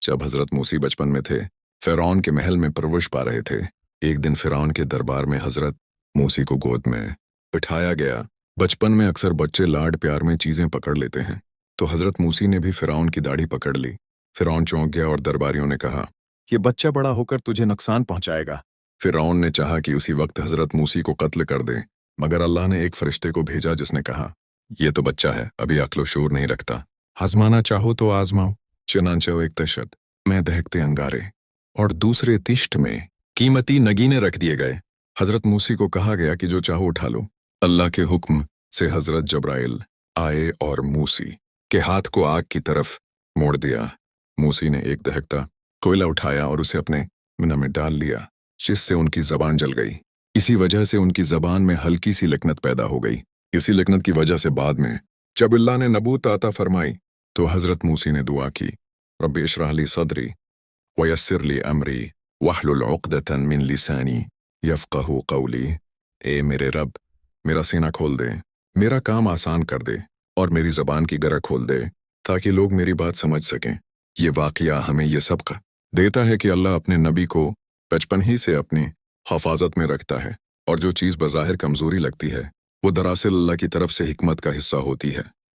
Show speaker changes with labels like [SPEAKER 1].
[SPEAKER 1] जब हजरत मूसी बचपन में थे, फिरौन के महल में परवरिश पा रहे थे। एक दिन फिरौन के दरबार में हजरत मूसी को गोद में उठाया गया। बचपन में अक्सर बच्चे लाड प्यार में चीजें पकड़ लेते हैं, तो हजरत मूसी ने भी फिरौन की दाढ़ी पकड़ ली। फिरौन चौंक गया और दरबारियों ने कहा,
[SPEAKER 2] ये बच्चा बड़ा होकर तुझे नुकसान पहुंचाएगा।
[SPEAKER 1] फिरौन ने चाहा कि उसी वक्त हजरत मूसी को कत्ल कर दे, मगर अल्लाह ने एक फरिश्ते को भेजा जिसने कहा, ये तो बच्चा है, अभी अक्लो शूर नहीं रखता, आजमाना चाहो तो आजमाओ। चुनांचे एक तशद में दहकते अंगारे और दूसरे तिश्त में कीमती नगीने रख दिए गए। हजरत मूसी को कहा गया कि जो चाहो उठा लो। अल्लाह के हुक्म से हजरत जब्राइल आए और मूसी के हाथ को आग की तरफ मोड़ दिया। मूसी ने एक दहकता कोयला उठाया और उसे अपने मिना में डाल लिया, जिससे उनकी जबान जल गई। इसी वजह से उनकी जबान में हल्की सी लकनत पैदा हो गई। इसी लकनत की वजह से बाद में जब अल्लाह ने नबूत अता फरमाई तो हजरत मूसी ने दुआ की, रब्बि इशरह ली सदरी वयस्सिर ली अमरी वहलुल उक़दतन मिन लिसानी यफ़क़हू क़ौली। ए मेरे रब, मेरा सीना खोल दे, मेरा काम आसान कर दे और मेरी ज़बान की गर खोल दे, ताकि लोग मेरी बात समझ सकें। ये वाक़या हमें ये सबक देता है कि अल्लाह अपने नबी को बचपन ही से अपनी हफाजत में रखता है, और जो चीज़ बज़ाहिर कमज़ोरी लगती है वो दरअसल अल्लाह की तरफ से हिकमत का हिस्सा होती है।